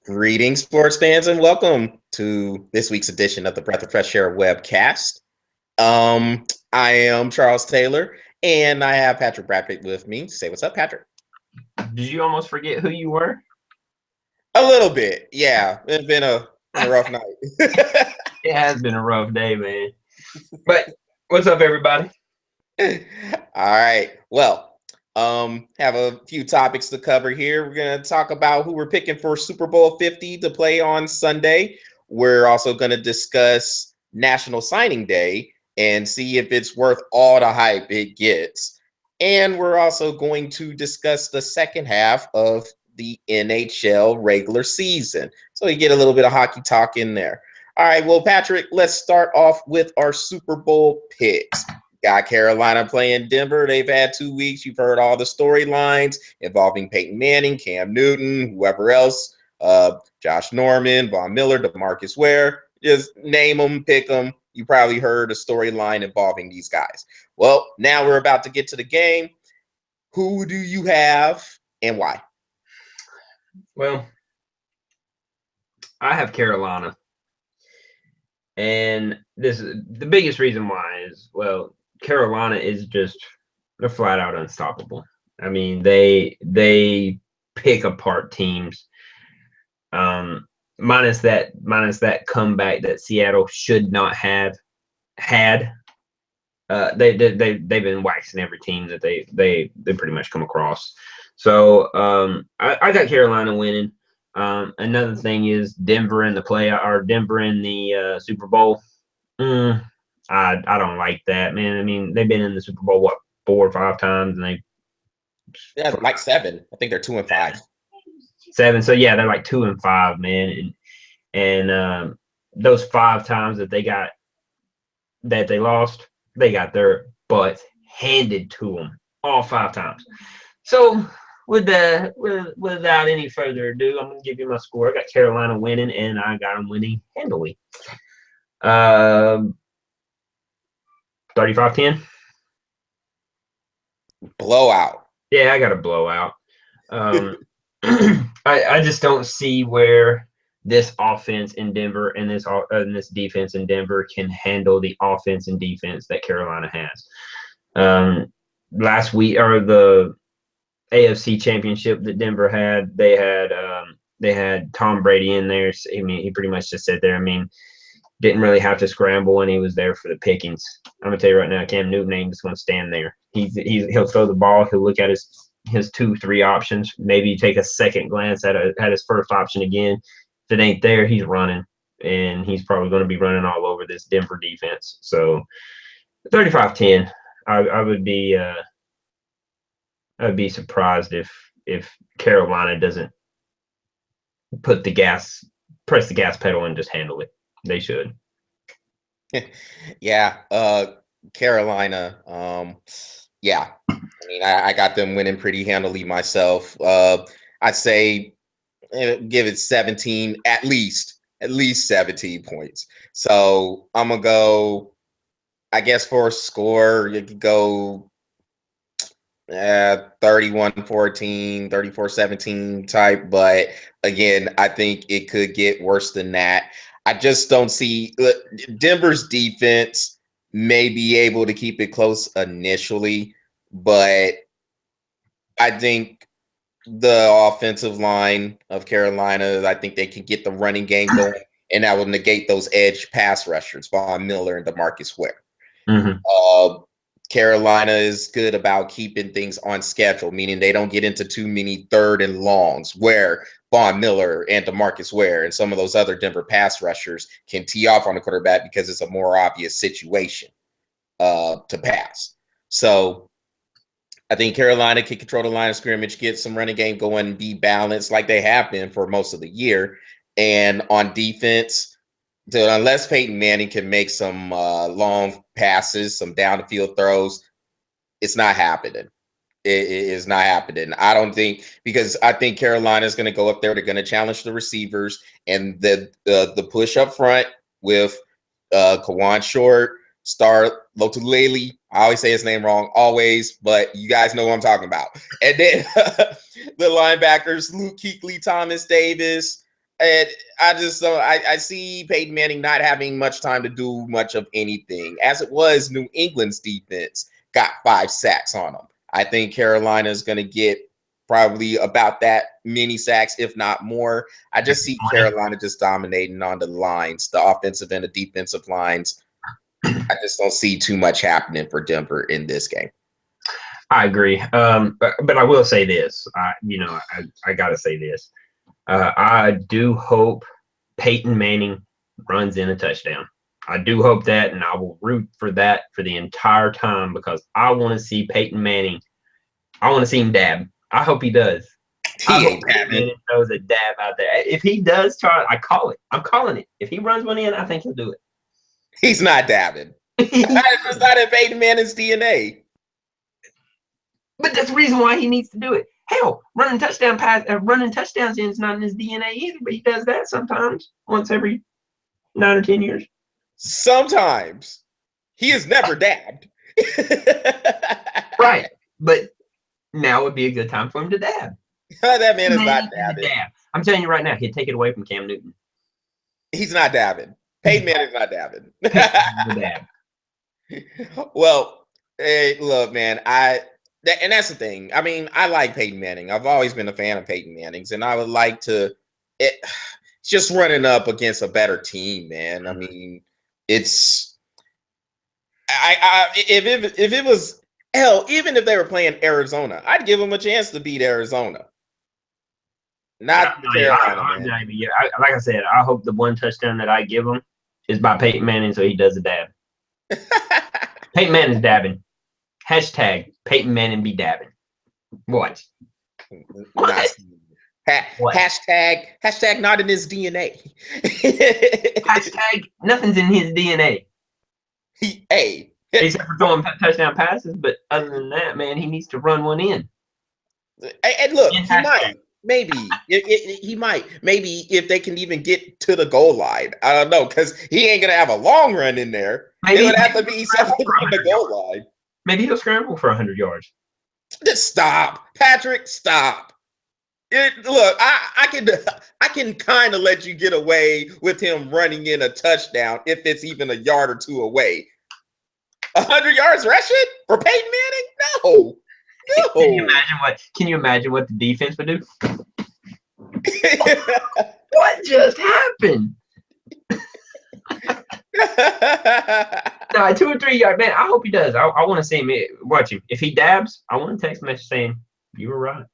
Greetings, sports fans, and welcome to this week's edition of the Breath of Fresh Air Webcast. Um, I am Charles Taylor, and I have Patrick Bradford with me. Say what's up, Patrick. Did you almost forget who you were? A little bit, yeah. It's been a rough night. It has been a rough day, man. But what's up, everybody? All right. Well, have a few topics to cover here. We're gonna talk about who we're picking for Super Bowl 50 to play on Sunday. We're also gonna discuss National Signing Day and see if it's worth all the hype it gets. And we're also going to discuss the second half of the NHL regular season. So you get a little bit of hockey talk in there. All right, well, Patrick, let's start off with our Super Bowl picks. Got Carolina playing Denver. They've had 2 weeks. You've heard all the storylines involving Peyton Manning, Cam Newton, whoever else, Josh Norman, Von Miller, DeMarcus Ware. Just name them, pick them. You probably heard a storyline involving these guys. Well, now we're about to get to the game. Who do you have and why? Well, I have Carolina. And this is the biggest reason why is, well, Carolina is just they're flat out unstoppable. I mean, they pick apart teams. Minus that comeback that Seattle should not have had. They've been waxing every team that they pretty much come across. So I got Carolina winning. Another thing is Denver in the Denver in the Super Bowl. I don't like that, man. I mean, they've been in the Super Bowl what 4 or 5 times, and Yeah, like 7. I think they're 2-5. 7. So yeah, they're like 2-5, man. And those 5 times that they lost, they got their butts handed to them all 5 times. So without any further ado, I'm gonna give you my score. I got Carolina winning, and I got them winning handily. 35-10. Blowout. Yeah, I got a blowout. I just don't see where this offense in Denver and this defense in Denver can handle the offense and defense that Carolina has. Last week, or the AFC Championship that Denver had, they had Tom Brady in there. I mean, he pretty much just sat there. I mean, didn't really have to scramble, and he was there for the pickings. I'm gonna tell you right now, Cam Newton ain't just gonna stand there. He'll throw the ball. He'll look at his 2-3 options. Maybe take a second glance at his first option again. If it ain't there, he's running, and he's probably going to be running all over this Denver defense. So 35-10. I would be surprised if Carolina doesn't press the gas pedal and just handle it. They should. Yeah, Carolina. Yeah, I mean, I got them winning pretty handily myself. I'd say give it 17, at least 17 points. So I'm gonna go. I guess for a score, you could go 31-14, 34-17 type. But again, I think it could get worse than that. I just don't see Denver's defense may be able to keep it close initially, but I think the offensive line of Carolina, I think they can get the running game going, and that will negate those edge pass rushers, Von Miller and DeMarcus Ware. Mm-hmm. Carolina is good about keeping things on schedule, meaning they don't get into too many third and longs where Von Miller and DeMarcus Ware and some of those other Denver pass rushers can tee off on the quarterback because it's a more obvious situation to pass. So I think Carolina can control the line of scrimmage, get some running game going, and be balanced like they have been for most of the year. And on defense, unless Peyton Manning can make some long passes, some down the field throws, it's not happening. It is not happening. I don't think, because I think Carolina is going to go up there. They're going to challenge the receivers, and the push up front with Kawan Short, Star Lotulelei. I always say his name wrong, always, but you guys know what I'm talking about. And then the linebackers, Luke Kuechly, Thomas Davis. And I just don't. I see Peyton Manning not having much time to do much of anything. As it was, New England's defense got 5 sacks on them. I think Carolina is going to get probably about that many sacks, if not more. I just see Carolina just dominating on the lines, the offensive and the defensive lines. I just don't see too much happening for Denver in this game. I agree. But I will say this. I got to say this. I do hope Peyton Manning runs in a touchdown. I do hope that, and I will root for that for the entire time because I want to see Peyton Manning. I want to see him dab. I hope he does. I He hope ain't Peyton dabbing. Manning throws a dab out there. If he does try, I call it. I'm calling it. If he runs one in, I think he'll do He's not dabbing. It's just not in Peyton Manning's DNA. But that's the reason why he needs to do it. Hell, running touchdowns in is not in his DNA either, but he does that sometimes, once every 9 or 10 years. Sometimes he has never dabbed. Right, but now would be a good time for him to dab. That man is not dabbing. Dab. I'm telling you right now, he'd take it away from Cam Newton. He's not dabbing. Peyton Manning's not dabbing. Dab. Well, hey, look, man, and that's the thing. I mean, I like Peyton Manning. I've always been a fan of Peyton Manning's, and I would like to. Just running up against a better team, man. I mean, it's. If it was hell, even if they were playing Arizona, I'd give them a chance to beat Arizona. Not Carolina, man. Like I said, I hope the one touchdown that I give him is by Peyton Manning, so he does a dab. Peyton Manning's dabbing. Hashtag Peyton Manning be dabbing. What? Hashtag not in his DNA. Hashtag nothing's in his DNA. Except for throwing touchdown passes, but other than that, man, he needs to run one in. And look, he might. Maybe he might. Maybe if they can even get to the goal line. I don't know, because he ain't gonna have a long run in there. It would have to be something on the goal line. Maybe he'll scramble for 100 yards. Just stop, Patrick. Stop. Look, I can kind of let you get away with him running in a touchdown if it's even a yard or two away. 100 yards rushing for Peyton Manning? No. Can you imagine what the defense would do? What just happened? No, 2 or 3 yard, man. I hope he does. I want to see him. Watch him. If he dabs, I want a text message saying you were right.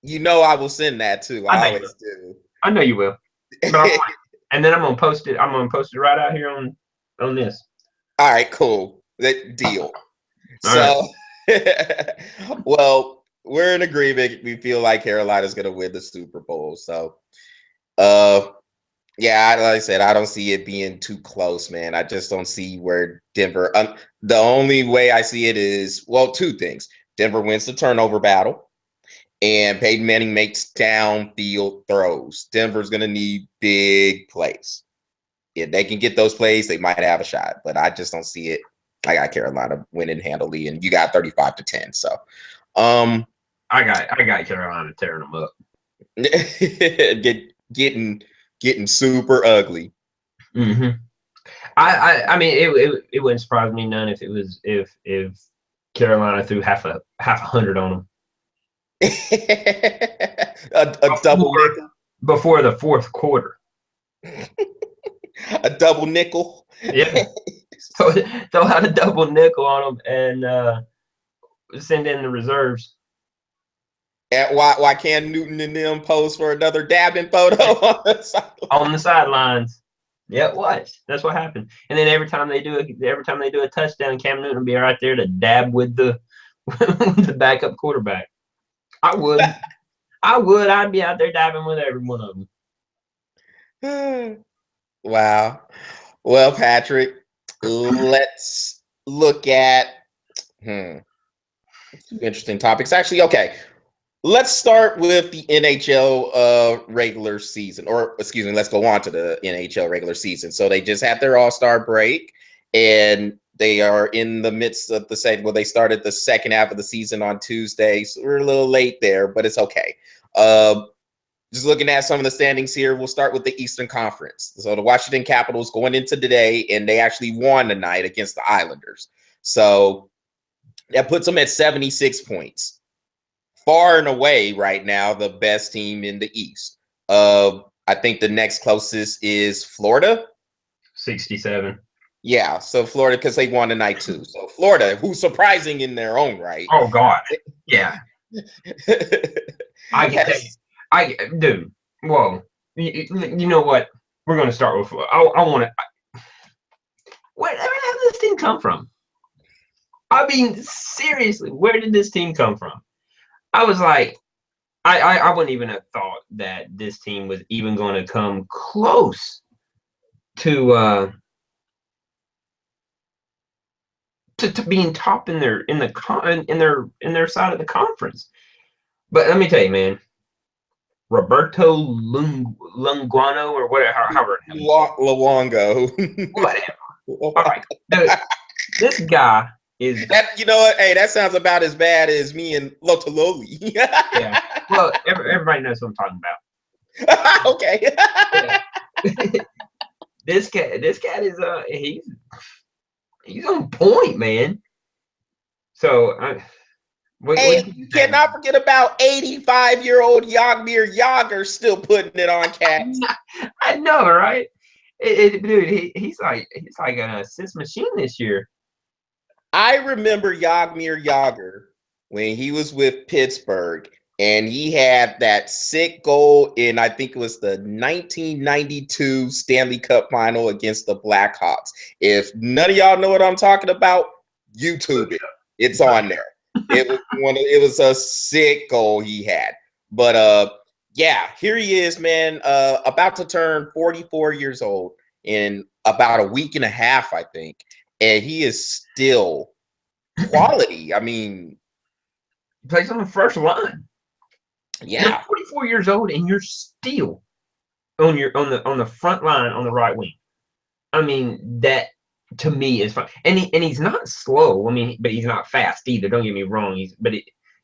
You know I will send that too. I always do. I know you will. And then I'm gonna post it. I'm gonna post it right out here on this. All right, cool. That deal. So, well, we're in agreement. We feel like Carolina's gonna win the Super Bowl. So, yeah, like I said, I don't see it being too close, man. I just don't see where Denver. The only way I see it is, well, 2 things. Denver wins the turnover battle, and Peyton Manning makes downfield throws. Denver's going to need big plays. If they can get those plays, they might have a shot. But I just don't see it. I got Carolina winning handily, and you got 35-10. So, I got Carolina tearing them up. Getting super ugly. Mm-hmm. I mean, it wouldn't surprise me none if Carolina threw half a 100 on them. a double nickel before the 4th quarter. A double nickel. Yeah. Throw out a double nickel on them and send in the reserves. And why Cam Newton and them pose for another dabbing photo on the sidelines? Yeah, watch. That's what happened. And then every time they do a touchdown, Cam Newton will be right there to dab with the backup quarterback. I would. I'd be out there dabbing with every one of them. Wow. Well, Patrick, let's look at interesting topics. Actually, okay. Let's start with the NHL regular season, or excuse me, let's go on to the NHL regular season. So they just had their All-Star break, and they are in the midst of the second. Well, they started the second half of the season on Tuesday, so we're a little late there, but it's okay. just looking at some of the standings here, we'll start with the Eastern Conference. So the Washington Capitals going into today, and they actually won tonight against the Islanders. So that puts them at 76 points. Far and away right now the best team in the East. I think the next closest is Florida. 67. Yeah, so Florida, because they won tonight too. So Florida, who's surprising in their own right. Oh God, yeah. I can tell you, dude. Whoa, you know what? We're gonna start with. I want to. Where did this team come from? I mean, seriously, where did this team come from? I was like, I wouldn't even have thought that this team was even going to come close to being top in their side of the conference. But let me tell you, man, Roberto Lunguano or whatever, however Luongo. whatever. All right, this guy is that. You know what? Hey, that sounds about as bad as me and Lotololi. yeah. Well, everybody knows what I'm talking about. Okay. Yeah. This cat is he's on point, man. So Hey, you cannot forget about 85-year-old Jaromir Jagr still putting it on cats. I know, right? Dude, he's like an assist machine this year. I remember Jaromir Jagr when he was with Pittsburgh, and he had that sick goal in, I think it was the 1992 Stanley Cup final against the Blackhawks. If none of y'all know what I'm talking about, YouTube it. It's on there. It was a sick goal he had. But yeah, here he is, man, about to turn 44 years old in about a week and a half, I think. And he is still quality. I mean, he plays on the first line. yeah. You're 44 years old and you're still on the front line on the right wing. I mean, that to me is fun. And he's not slow. I mean, but he's not fast either. Don't get me wrong.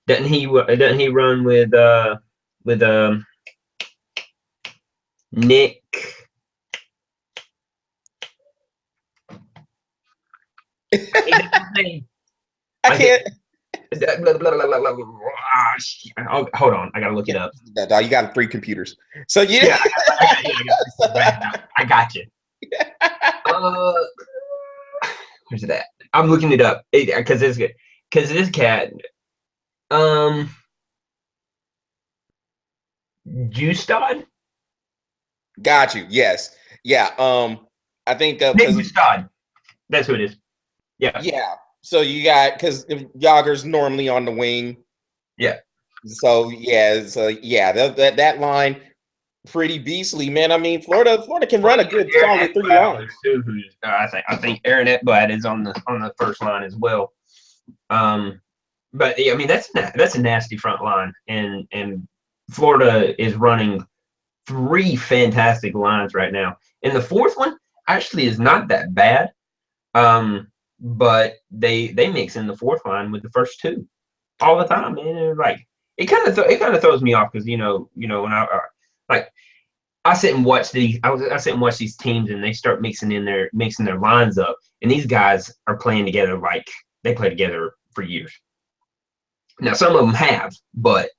Doesn't he run with Nick? I can't. Oh, hold on, I gotta look it up. You got 3 computers, so yeah, I got you. Where's it at? I'm looking it up because this cat, Justad. Got you. Yes. Yeah. I think Nick Justad. That's who it is. Yeah. Yeah. So you got, because Yager's normally on the wing. Yeah. So yeah. So yeah. That line, pretty beastly, man. I mean, Florida can run a good solid 3 lines. Too, who's I think Aaron Ekblad is on the first line as well. But yeah, I mean that's a nasty front line, and Florida is running 3 fantastic lines right now, and the fourth one actually is not that bad. But they mix in the fourth line with the first 2 all the time, man. And like it kind of throws me off because you know when I sit and watch these teams and they start mixing their lines up, and these guys are playing together like they play together for years. Now some of them have, but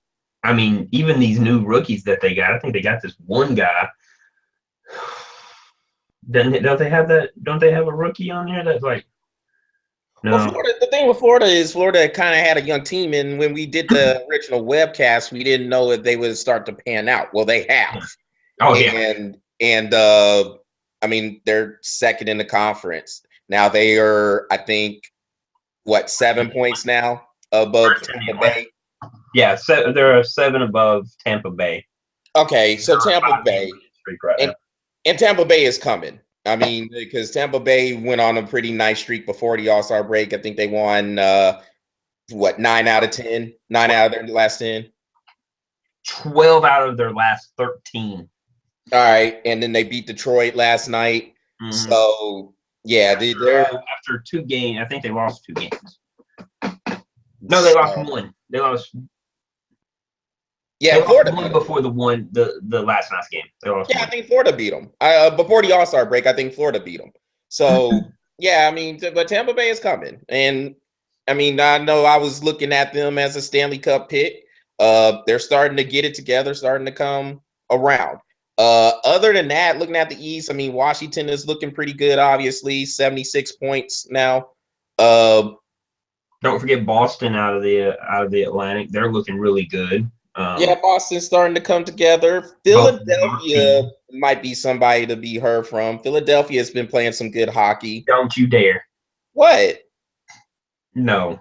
I mean even these new rookies that they got, I think they got this one guy. Don't they have that? Don't they have a rookie on there that's like? No. Well, Florida, the thing with Florida is Florida kind of had a young team, and when we did the original webcast, we didn't know if they would start to pan out. Well, they have. Oh yeah. And I mean, they're second in the conference now. They are, I think, 7 points now above Tampa Bay. Yeah, they're 7 above Tampa Bay. Okay, so Tampa Bay, and Tampa Bay is coming. I mean, because Tampa Bay went on a pretty nice streak before the All-Star break. I think they won 9 out of 10, 9 out of their last 10, 12 out of their last 13. All right, and then they beat Detroit last night. Mm-hmm. So yeah, they're after 2 games. I think they lost 2 games. No, they lost 1. They lost. They Yeah, lost Florida one beat them. before the last night's game. They lost Yeah, I one. think Florida beat them. Before the All Star break, I think Florida beat them. So yeah, I mean, but Tampa Bay is coming, and I mean, I know I was looking at them as a Stanley Cup pick. They're starting to get it together, starting to come around. Other than that, looking at the East, I mean, Washington is looking pretty good. Obviously, 76 points now. Uh, Don't forget Boston out of the Atlantic. They're looking really good. yeah, Boston's starting to come together. Both New York Philadelphia teams. might be somebody to be heard from. Philadelphia has been playing some good hockey. Don't you dare. What? No.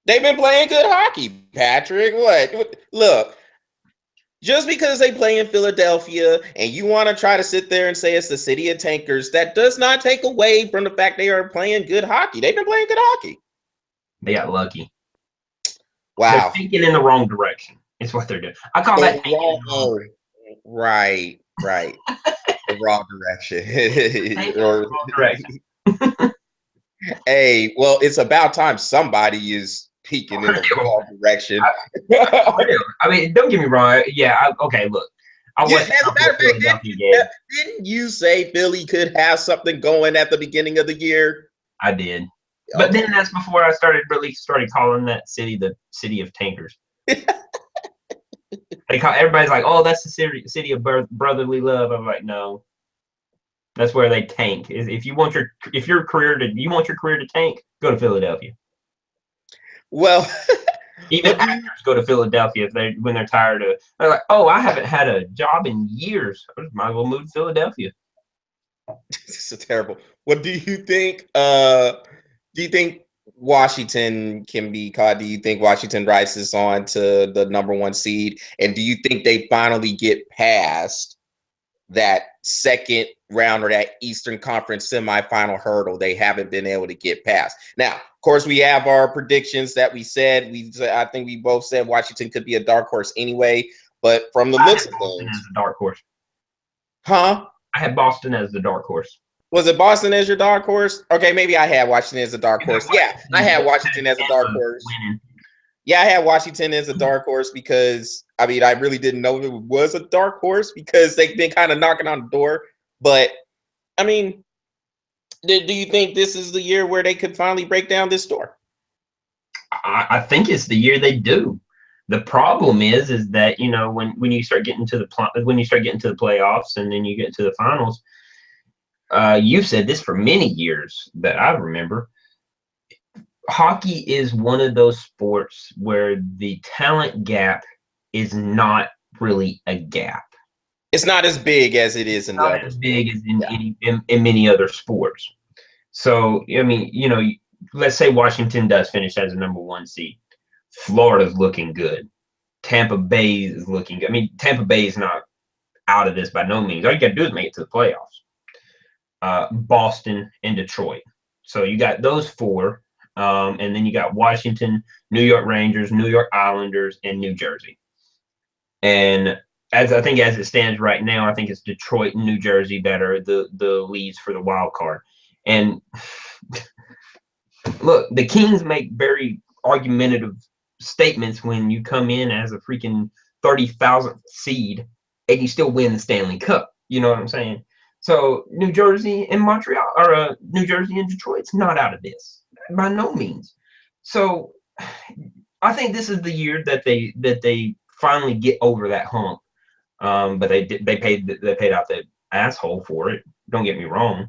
They've been playing good hockey, Patrick. What? Look, just because they play in Philadelphia and you want to try to sit there and say it's the city of tankers, that does not take away from the fact they are playing good hockey. They've been playing good hockey. They got lucky. They're Wow. thinking in the wrong direction. It's what they're doing. I call that The tanking in wrong, the wrong oh, right, right. The wrong direction. direction. Tanking in Or the wrong direction. hey, well, it's about time somebody is peeking in the wrong direction. I mean, don't get me wrong. Yeah, okay, look. I Yeah, watched a as a couple matter of of fact, Philadelphia games. didn't you say Philly could have something going at the beginning of the year? I did. But Okay. then that's before I started calling that city the city of tankers. Everybody's like, oh, that's the city of brotherly love. I'm like, no, that's where they tank. If you want your career to tank, go to Philadelphia. Well, Even well, actors go to Philadelphia if when they're tired of. They're like, oh, I haven't had a job in years. I might as well move to Philadelphia. this is terrible. What do you think? Do you think Washington can be caught? Do you think Washington rises on to the number one seed? And do you think they finally get past that second round or that Eastern Conference semifinal hurdle they haven't been able to get past? Now, of course, we have our predictions that we said. I think we both said Washington could be a dark horse anyway. But from the I looks had of Boston as things, a dark horse. huh? I had Boston as the dark horse. Was it Boston as your dark horse? Okay, maybe I had Washington as a dark Because horse. Yeah, I had Washington as a dark horse. winning. Yeah, I had Washington as a dark horse because I mean I really didn't know it was a dark horse because they've been kind of knocking on the door. But I mean, do you think this is the year where they could finally break down this door? I think it's the year they do. The problem is that when you start getting to the playoffs and then you get to the finals, you've said this for many years that I remember. Hockey is one of those sports where the talent gap is not really a gap. It's not as big as it is in the Not other as sport. big as in Yeah. in many other sports. So I mean, let's say Washington does finish as a number one seed. Florida's looking good. Tampa Bay is looking good. I mean, Tampa Bay is not out of this by no means. All you got to do is make it to the playoffs. Boston and Detroit. So you got those four, and then you got Washington, New York Rangers, New York Islanders, and New Jersey. And as it stands right now, I think it's Detroit and New Jersey that are the leads for the wild card. And look, the Kings make very argumentative statements when you come in as a freaking 30,000th seed and you still win the Stanley Cup. You know what I'm saying? So New Jersey and Montreal, or New Jersey and Detroit's not out of this by no means. So I think this is the year that they finally get over that hump. But they paid out the asshole for it. Don't get me wrong,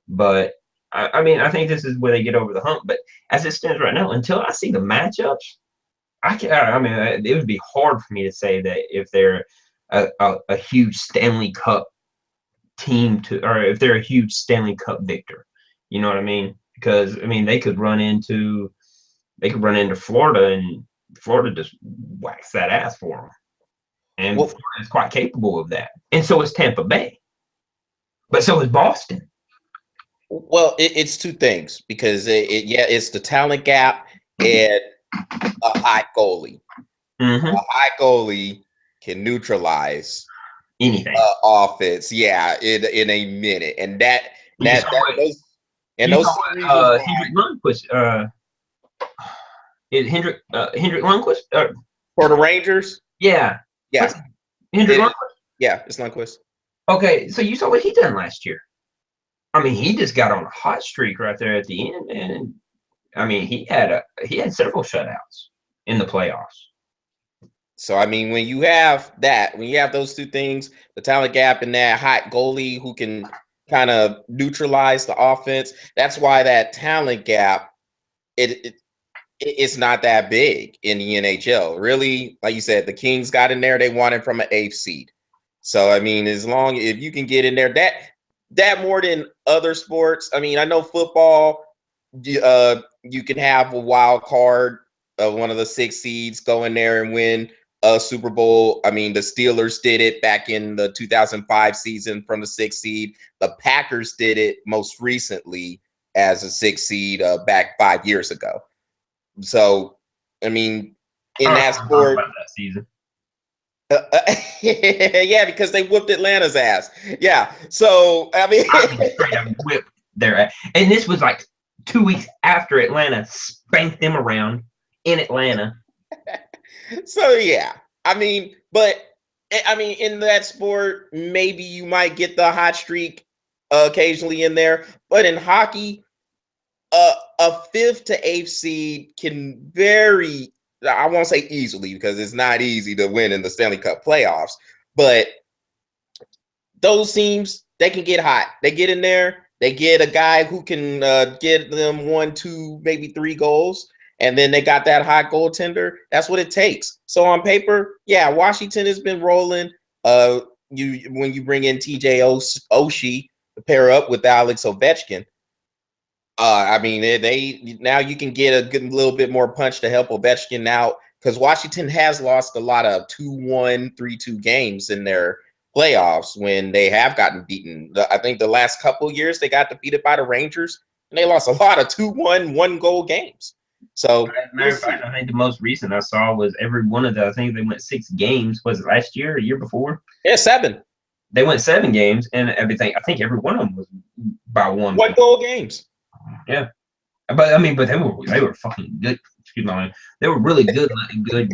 but I mean, I think this is where they get over the hump. But as it stands right now, until I see the matchups, I mean, it would be hard for me to say that if they're a huge Stanley Cup team or if they're a huge Stanley Cup victor. You know what I mean? Because I mean, they could run into Florida, and Florida just whacks that ass for them. And Well, Florida is quite capable of that. And so is Tampa Bay. But so is Boston. well, it's two things because yeah, it's the talent gap and a hot goalie. Mm-hmm. A high goalie can neutralize Anything. offense, yeah, in a minute, and You saw those series was why Hendrik Lundqvist. Is Hendrik Lundqvist? for the Rangers. Yeah. What's Yeah, Hendrick it, Lundqvist? yeah, it's Lundqvist. Okay, so you saw what he done last year. I mean, he just got on a hot streak right there at the end, and I mean, he had several shutouts in the playoffs. So I mean, when you have that, when you have those two things, the talent gap and that hot goalie who can kind of neutralize the offense, that's why that talent gap it, it it's not that big in the NHL. Really, like you said, the Kings got in there; they won it from an eighth seed. So I mean, as long if you can get in there, that more than other sports. I mean, I know football, you can have a wild card of one of the six seeds go in there and win a Super Bowl. I mean, the Steelers did it back in the 2005 season from the sixth seed. The Packers did it most recently as a six seed back 5 years ago. So, I mean, I in don't that want to talk sport, about that season. yeah, because they whooped Atlanta's ass. Yeah. So, I mean, I mean, straight up whipped their ass. And this was like 2 weeks after Atlanta spanked them around in Atlanta. so yeah. I mean, but I mean, in that sport, maybe you might get the hot streak occasionally in there, but in hockey, a fifth to eighth seed can very, I won't say easily because it's not easy to win in the Stanley Cup playoffs, but those teams they can get hot. They get in there. They get a guy who can get them one, two, maybe three goals, and then they got that hot goaltender. That's what it takes. So on paper, yeah, Washington has been rolling. You when you bring in TJ Oshie to pair up with Alex Ovechkin, I mean, they now you can get a good little bit more punch to help Ovechkin out because Washington has lost a lot of 2-1, 3-2 games in their playoffs when they have gotten beaten. I think the last couple of years they got defeated by the Rangers and they lost a lot of 2-1, one goal games. So As a we'll matter of fact, see. I think the most recent I saw was every one of the, I think they went 6 games. Was it last year or the year before? Yeah, 7 They went 7 games and everything. I think every one of them was by one one point. goal games. Yeah. But I mean, but they were fucking good. Excuse me, they were really good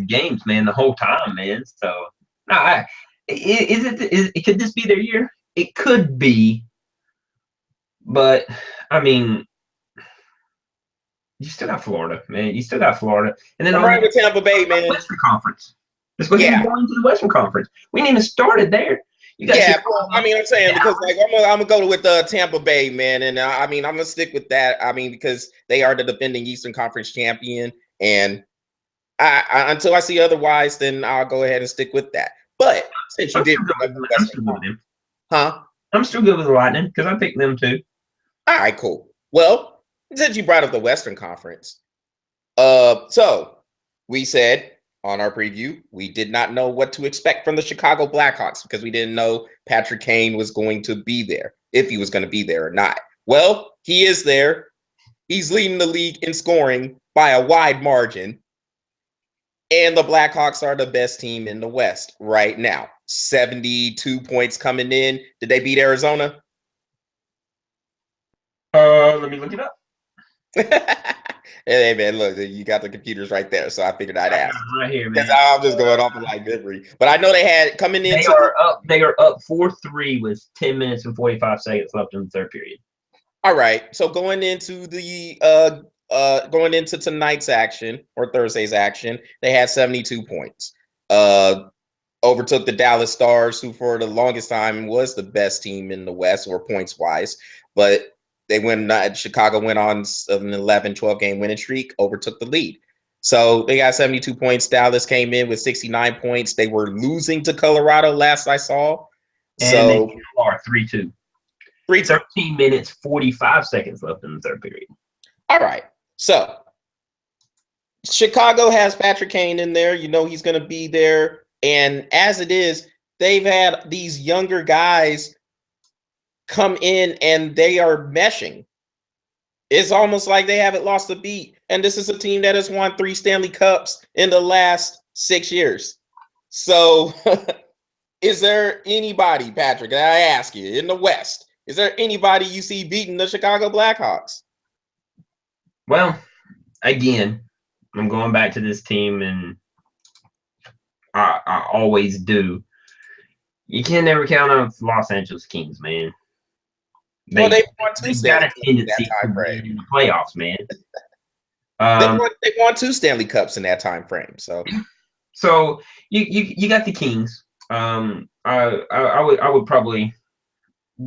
games, man, the whole time, man. So, no, could this be their year? It could be, but I mean, you still got Florida, man. You still got Florida, and then I'm on right the with Tampa Bay, man. Western Conference. Let's go ahead and Yeah, go into the Western Conference. We ain't even started there. You got yeah, well, I Chicago, mean, I'm saying because Dallas, like I'm gonna go with Tampa Bay, man, and I mean I'm gonna stick with that. I mean because they are the defending Eastern Conference champion, and until I see otherwise, then I'll go ahead and stick with that. But since you I'm did still good bring with up the I'm Western still good with Conference, them. huh? I'm still good with the Lightning because I picked them too. All right, cool. Well, since you brought up the Western Conference, so we said on our preview we did not know what to expect from the Chicago Blackhawks because we didn't know Patrick Kane was going to be there, if he was going to be there or not. Well, he is there. He's leading the league in scoring by a wide margin. And the Blackhawks are the best team in the West right now. 72 points coming in. Did they beat Arizona? Let me look it up. Hey, man, look, you got the computers right there. So I figured I'd I got ask. them right here, Because man. I'm just going off of like memory. But I know they had coming They into the. are up. They are up 4-3 with 10 minutes and 45 seconds left in the third period. All right. So going into tonight's action or Thursday's action, they had 72 points. Uh Overtook the Dallas Stars, who for the longest time was the best team in the West or points wise. But they went, Chicago went on an 11, 12 game winning streak, overtook the lead. So they got 72 points. Dallas came in with 69 points. They were losing to Colorado last I saw. And they So are 3-2. 3-2. 13 minutes, 45 seconds left in the third period. All right. So Chicago has Patrick Kane in there. You know he's going to be there. And as it is, they've had these younger guys come in and they are meshing. It's almost like they haven't lost a beat. And this is a team that has won 3 Stanley Cups in the last 6 years. So, is there anybody, Patrick, and I ask you, in the West, is there anybody you see beating the Chicago Blackhawks? Well, again, I'm going back to this team, and I always do. You can never count on Los Angeles Kings, man. Well, They they won two they've got Stanley a Cups in that tendency to time win frame. in the playoffs, man. Um, They won two Stanley Cups in that time frame. So so you got the Kings. I would probably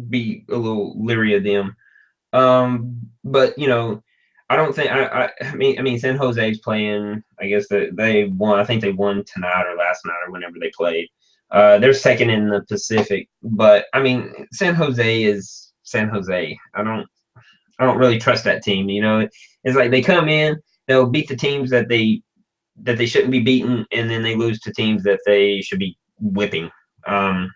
be a little leery of them. But I don't think I mean San Jose's playing. I guess that they won. I think they won tonight or last night or whenever they played. They're second in the Pacific, but I mean San Jose is San Jose. I don't really trust that team. It's like they come in, they'll beat the teams that they shouldn't be beaten, and then they lose to teams that they should be whipping. Um,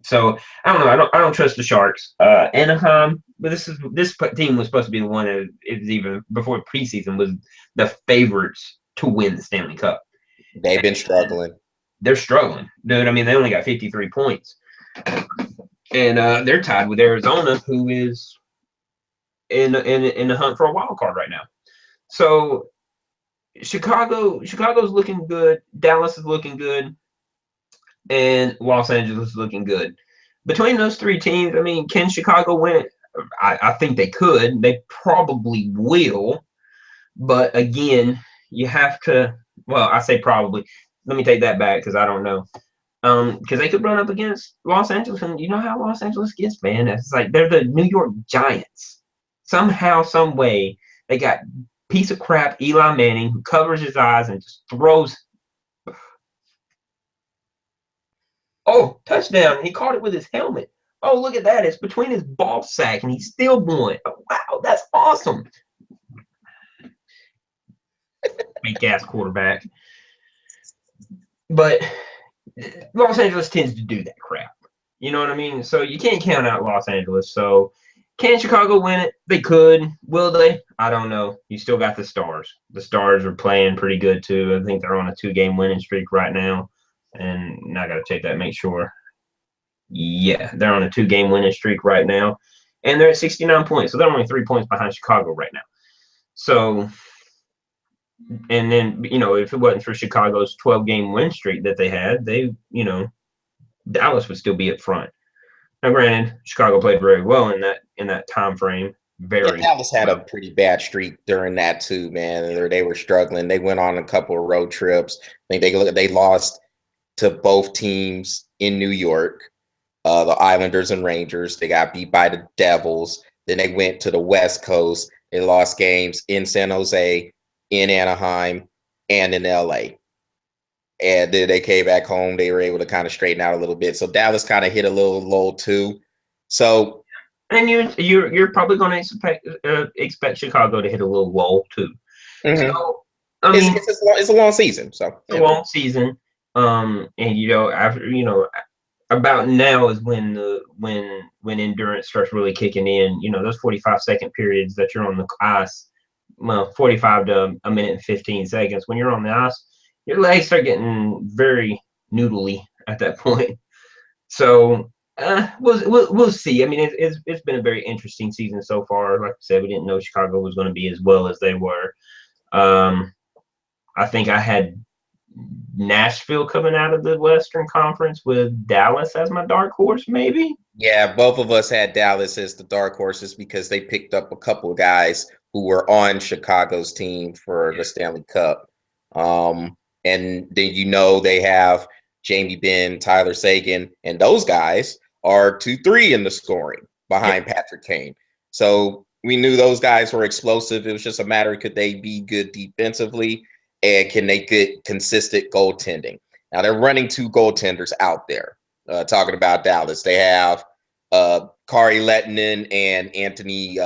so I don't know. I don't trust the Sharks. Anaheim, but this team was supposed to be the one that is even before preseason was the favorites to win the Stanley Cup. they've been struggling. They're struggling, dude. I mean, they only got 53 points, and they're tied with Arizona, who is in the hunt for a wild card right now. So Chicago's looking good. Dallas is looking good, and Los Angeles is looking good. Between those three teams, I mean, can Chicago win it? I think they could. They probably will. But again, you have to. Well, I say probably. Let me take that back because I don't know. Because they could run up against Los Angeles, and you know how Los Angeles gets, man. It's like they're the New York Giants. Somehow, some way, they got piece of crap Eli Manning who covers his eyes and just throws. Oh, touchdown! He caught it with his helmet. Oh, look at that! It's between his ball sack, and he still won. Oh, wow, that's awesome! Fake ass quarterback. But Los Angeles tends to do that crap. You know what I mean? So you can't count out Los Angeles. So can Chicago win it? They could. Will they? I don't know. You still got the Stars. The Stars are playing pretty good too. I think they're on a 2-game winning streak right now. And I got to check that, make sure. Yeah, they're on a 2-game winning streak right now. And they're at 69 points. So they're only 3 points behind Chicago right now. So, and then, if it wasn't for Chicago's 12-game win streak that they had, Dallas would still be up front. Now, granted, Chicago played very well in that time frame. Yeah, Very Dallas had a well. pretty bad streak during that too, man. They were struggling. They went on a couple of road trips. I think they lost to both teams in New York, the Islanders and Rangers. They got beat by the Devils. Then they went to the West Coast. They lost games in San Jose, in Anaheim, and in LA. And then they came back home. They were able to kind of straighten out a little bit. So Dallas kind of hit a little low too. So And you're probably going to expect Chicago to hit a little lull too. mhm. So I mean, It's a long season. So it's a yeah. long season. And after about now is when endurance starts really kicking in. Those 45-second periods that you're on the ice, well, 45 to a minute and 15 seconds. When you're on the ice, your legs start getting very noodly at that point. So we'll see. I mean, it's been a very interesting season so far. Like I said, we didn't know Chicago was going to be as well as they were. Um, I think I had Nashville coming out of the Western Conference with Dallas as my dark horse, maybe. Yeah, both of us had Dallas as the dark horses because they picked up a couple of guys who were on Chicago's team for the Stanley Cup. And then they have Jamie Benn, Tyler Sagan, and those guys are 2-3 in the scoring Yep. behind Patrick Kane. So we knew those guys were explosive. It was just a matter, could they be good defensively and can they get consistent goaltending? Now they're running two goaltenders out there. Talking about Dallas, they have Kari Lettinen and Anthony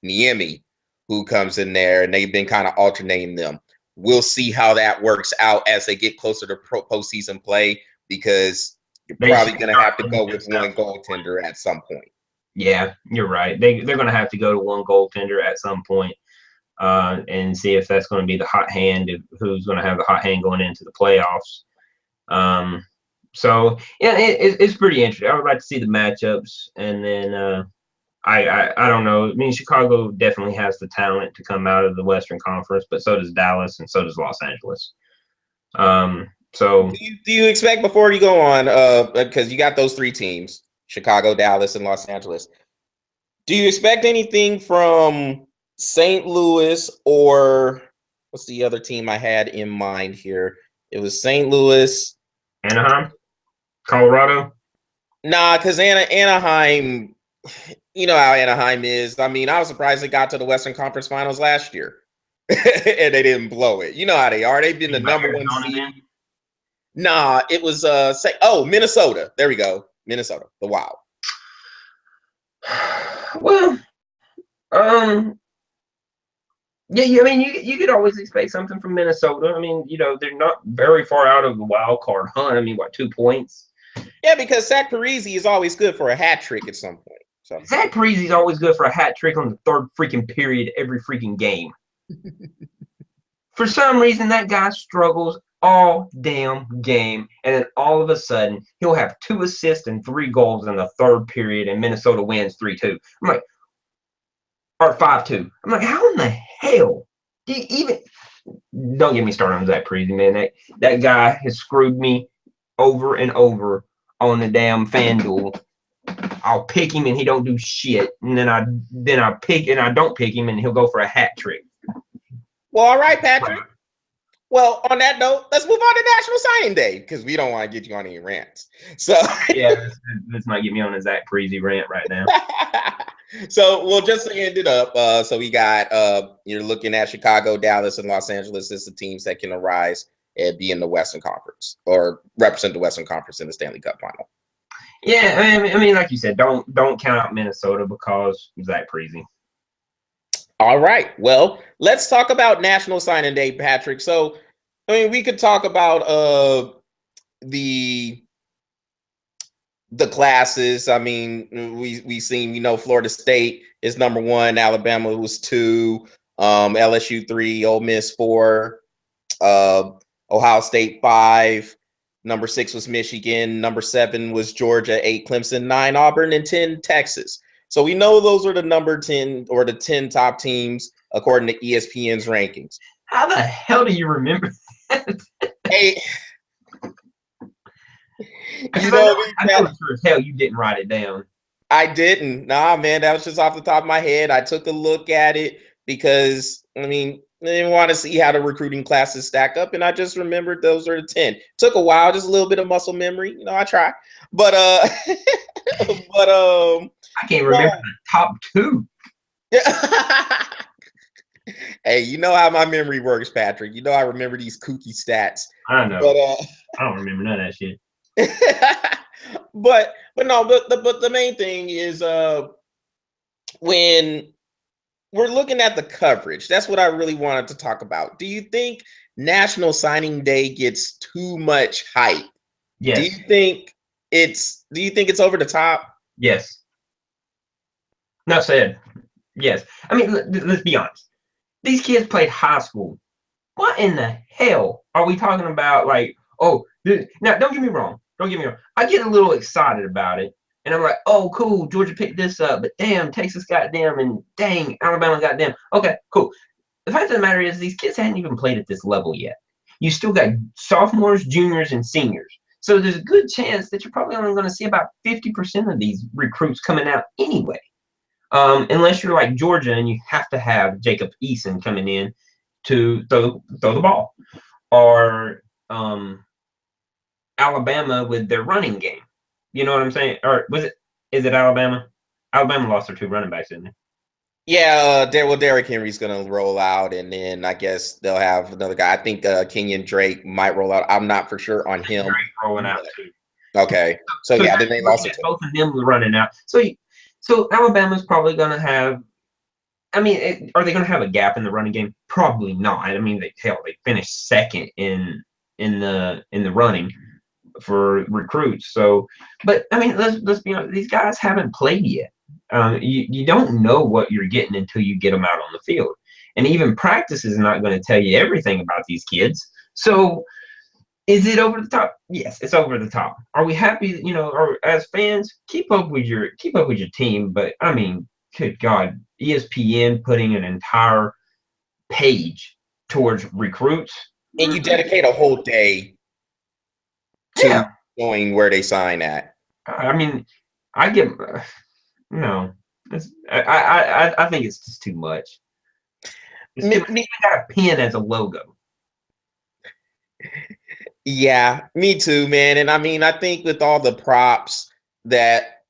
Niemi, who comes in there, and they've been kind of alternating them. We'll see how that works out as they get closer to postseason play, because you're They probably should going to start have to looking go at with stuff. one goaltender at some point. Yeah, you're right. They're going to have to go to one goaltender at some point, and see if that's going to be the hot hand, who's going to have the hot hand going into the playoffs. Um, so yeah, it's pretty interesting. I would like to see the matchups, and then I don't know. I mean, Chicago definitely has the talent to come out of the Western Conference, but so does Dallas, and so does Los Angeles. So Do you expect before you go on, because you got those three teams, Chicago, Dallas, and Los Angeles. Do you expect anything from St. Louis or what's the other team I had in mind here? It was St. Louis. Anaheim, Colorado. Nah, because Anaheim, you know how Anaheim is. I mean, I was surprised they got to the Western Conference Finals last year, and they didn't blow it. You know how they are. They've been the Think about number one Arizona seed. then. Nah, it was Minnesota. There we go, Minnesota, the Wild. Well, um, yeah. I mean, you could always expect something from Minnesota. I mean, they're not very far out of the wild card hunt. I mean, what, 2 points? Yeah, because Zach Parise is always good for a hat trick at some point. So Zach Parise's always good for a hat trick on the third freaking period every freaking game. For some reason, that guy struggles all damn game, and then all of a sudden, he'll have 2 assists and 3 goals in the third period, and Minnesota wins 3-2. I'm like, or 5-2. I'm like, how in the hell do you even? Don't get me started on Zach Parise, man. That guy has screwed me over and over on the damn FanDuel. I'll pick him and he don't do shit, and then I pick and I don't pick him and he'll go for a hat trick. well, all right, Patrick. Well, on that note, let's move on to National Signing Day because we don't want to get you on any rants. So Yeah, let's not get me on a Zach Parise rant right now. so we'll just end it up. So we got you're looking at Chicago, Dallas, and Los Angeles as the teams that can arise and be in the Western Conference or represent the Western Conference in the Stanley Cup final. Yeah, I mean, like you said, don't count out Minnesota because Zach Parise. All right. Well, let's talk about National Signing Day, Patrick. So, I mean, we could talk about the classes. I mean, we seen, Florida State is number one, Alabama was two, LSU three, Ole Miss four, uh, Ohio State five, number six was Michigan, number seven was Georgia, eight Clemson, nine Auburn, and 10 Texas. So we know those are the number 10 or the 10 top teams according to ESPN's rankings. How the hell do you remember that? Hey, Because you know, I know sure as hell you didn't write it down. I didn't. Nah, man, that was just off the top of my head. I took a look at it because, I mean, I didn't want to see how the recruiting classes stack up, and I just remembered those are the 10. Took a while, just a little bit of muscle memory. I try. But but I can't remember no. the top two. Hey, you know how my memory works, Patrick. You know I remember these kooky stats. I know. But I don't remember none of that shit. but no, but the main thing is when we're looking at the coverage. That's what I really wanted to talk about. Do you think National Signing Day gets too much hype? Do you Yes. think it's over the top? Yes. Enough said. Yes. I mean, let's be honest. These kids played high school. What in the hell are we talking about? Like, oh, now don't get me wrong. Don't get me wrong. I get a little excited about it, and I'm like, oh, cool, Georgia picked this up, but damn, Texas got them, and dang, Alabama got them. Okay, cool. The fact of the matter is, these kids hadn't even played at this level yet. You still got sophomores, juniors, and seniors. So there's a good chance that you're probably only going to see about 50% of these recruits coming out anyway. Unless you're like Georgia and you have to have Jacob Eason coming in to throw the ball, or Alabama with their running game. You know what I'm saying? Or is it Alabama? Alabama lost their 2 running backs, didn't they? Yeah, Derrick Henry's gonna roll out, and then I guess they'll have another guy. I think Kenyon Drake might roll out. I'm not for sure on him. Drake rolling out too. Okay, so So yeah, you're then they looking lost at it. both of them running out. So Alabama's probably going to have. I mean, are they going to have a gap in the running game? Probably not. I mean, they finished second in the running for recruits. So, but I mean, let's be honest. These guys haven't played yet. You don't know what you're getting until you get them out on the field, and even practice is not going to tell you everything about these kids. So, is it over the top? Yes, it's over the top. Are we happy? Or as fans, keep up with your team. But I mean, good God, ESPN putting an entire page towards recruits. And you dedicate a whole day. to Yeah. going where they sign at. I mean, I get no. I think it's just too much. It's too Me, much. me, They got a pin as a logo. yeah, me too, man. And I mean, I think with all the props that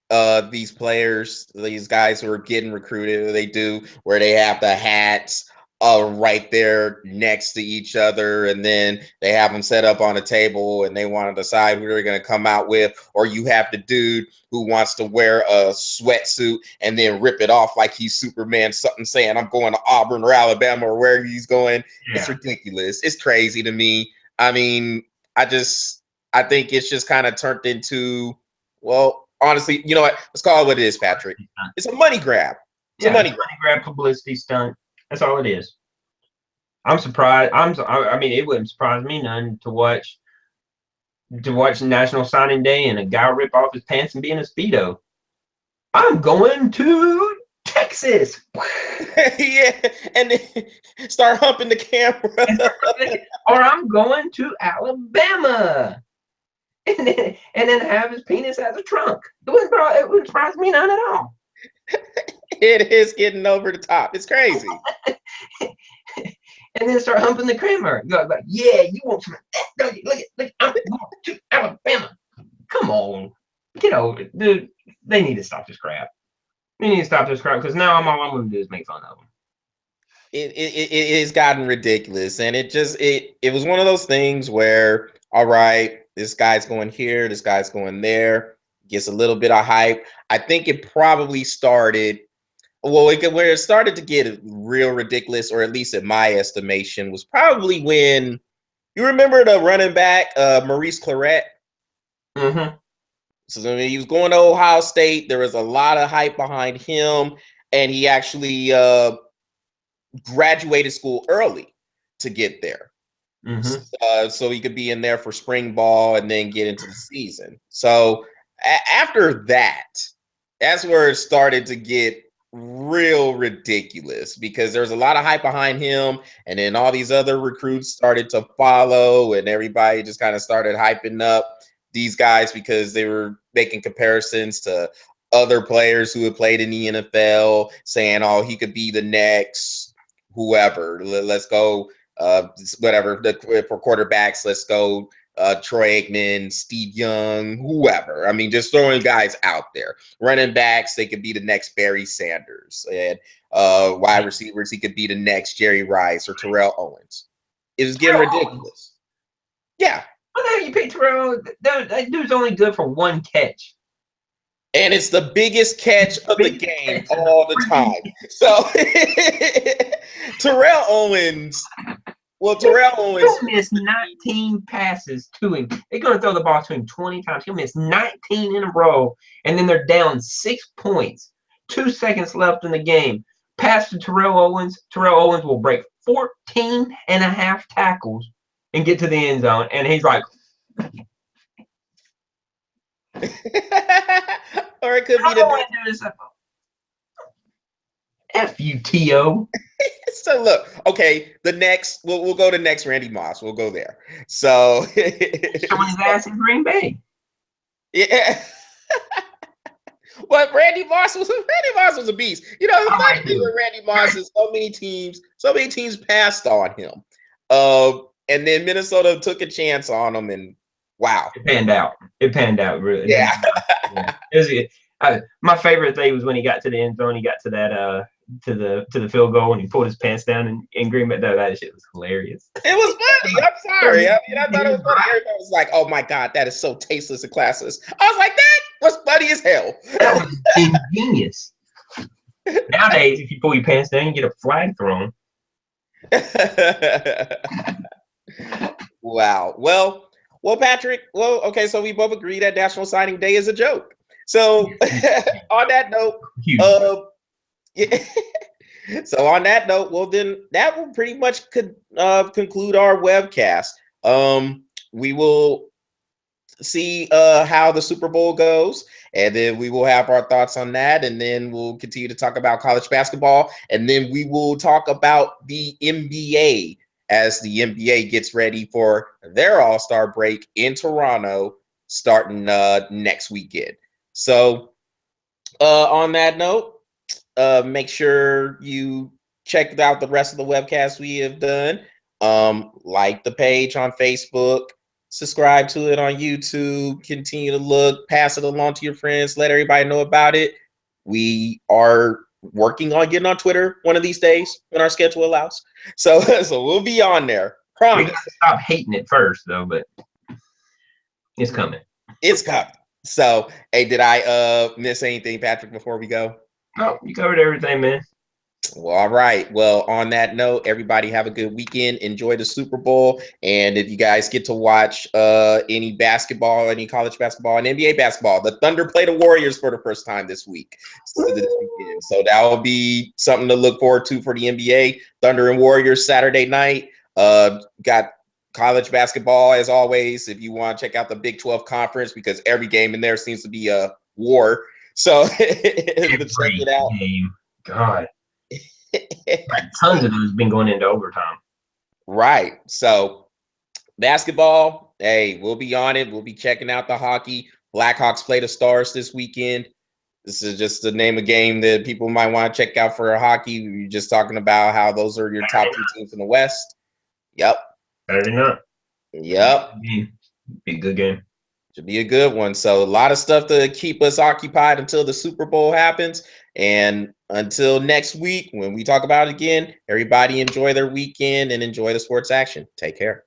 these players, these guys who are getting recruited, they do where they have the hats right there next to each other, and then they have them set up on a table, and they want to decide who they're going to come out with. Or you have the dude who wants to wear a sweatsuit and then rip it off like he's Superman, something saying, "I'm going to Auburn or Alabama or wherever he's going." It's Yeah. ridiculous. It's crazy to me. I mean, I think it's just kind of turned into, well, honestly, you know what? Let's call it what it is, Patrick. It's a money grab. It's a Yeah, money it's a grab. money grab publicity stunt. That's all it is. I'm surprised. I mean, it wouldn't surprise me none to watch National Signing Day and a guy rip off his pants and be in a speedo. I'm going to Texas. Yeah, and then start humping the camera. Or I'm going to Alabama. And then have his penis as a trunk. It wouldn't surprise me none at all. It is getting over the top. It's crazy. And then start humping the camera. Go like, yeah, you want some of that, don't you? Look, I'm going to Alabama. Come on, get over it, dude. They need to stop this crap. They need to stop this crap because now all I'm going to do is make fun of them. It has gotten ridiculous, and it was one of those things where, all right, this guy's going here, this guy's going there, gets a little bit of hype. I think it probably started, well, where it started to get real ridiculous, or at least in my estimation, was probably when you remember the running back, Maurice Claret. Mm-hmm. So I mean, he was going to Ohio State. There was a lot of hype behind him, and he actually graduated school early to get there. Mm-hmm. So he could be in there for spring ball and then get into the season. So after that, that's where it started to get real ridiculous because there was a lot of hype behind him, and then all these other recruits started to follow, and everybody just kind of started hyping up these guys because they were making comparisons to other players who had played in the NFL, saying, "Oh, he could be the next whoever. Let's go whatever for quarterbacks. Let's go Troy Aikman, Steve Young, whoever. I mean, just throwing guys out there. Running backs, they could be the next Barry Sanders, and wide receivers, he could be the next Jerry Rice or Terrell Owens. It was getting Terrell Owens. ridiculous. Yeah, What the hell you pick Terrell? That dude's only good for one catch. and it's the biggest catch of the Biggest game catch of the all the freaking. time. So Terrell Owens. Well, Terrell Owens. He'll miss 19 passes to him. They're going to throw the ball to him 20 times. He'll miss 19 in a row, and then they're down 6 points. 2 seconds left in the game. Pass to Terrell Owens. Terrell Owens will break 14 and a half tackles and get to the end zone. And he's like, Or it could be I the don't want to do this. F you, T.O. so look, okay, the next we'll go to next Randy Moss. We'll go there. So Showing his ass in Green Bay. yeah. But Randy Moss was a beast. You know, the I funny like thing him. with Randy Moss is so many teams passed on him. And then Minnesota took a chance on him, and wow. It panned out. It panned out really. Yeah. Yeah. My favorite thing was when he got to the end zone. He got to that to the field goal and he pulled his pants down and Green Bay. That shit was hilarious. It was funny. I'm sorry. I mean, I thought it was funny. Everybody was like, "Oh my god, that is so tasteless and classless." I was like, "That was funny as hell." That was ingenious. Nowadays, if you pull your pants down, you get a flag thrown. Wow. Well, Patrick. Well, okay. So we both agree that National Signing Day is a joke. So on that note, Huge. yeah. So on that note, well then that will pretty much conclude our webcast. We will see how the Super Bowl goes, and then we will have our thoughts on that, and then we'll continue to talk about college basketball, and then we will talk about the NBA as the NBA gets ready for their All-Star break in Toronto starting next weekend. So on that note, make sure you check out the rest of the webcasts we have done. Like the page on Facebook, subscribe to it on YouTube, continue to look, pass it along to your friends, let everybody know about it. We are working on getting on Twitter one of these days when our schedule allows. So, so we'll be on there. We Promise. gotta stop hating it first, though, but it's coming. It's coming. So, hey, did I miss anything, Patrick, before we go? No, you covered everything, man. Well, all right. Well, on that note, everybody have a good weekend. Enjoy the Super Bowl. And if you guys get to watch any basketball, any college basketball and NBA basketball, the Thunder play the Warriors for the first time this week. So this weekend. So that will be something to look forward to for the NBA. Thunder and Warriors Saturday night. Got college basketball as always. If you want to check out the Big 12 conference, because every game in there seems to be a war. So check Every it out. game. God. Like tons of those been going into overtime. Right. So basketball, hey, we'll be on it. We'll be checking out the hockey. Blackhawks play the Stars this weekend. This is just the name of game that people might want to check out for hockey. We are just talking about how those are your top two teams in the West. Yep. Saturday night. Yep. Be a good game. Should be a good one. So a lot of stuff to keep us occupied until the Super Bowl happens. And until next week, when we talk about it again, everybody enjoy their weekend and enjoy the sports action. Take care.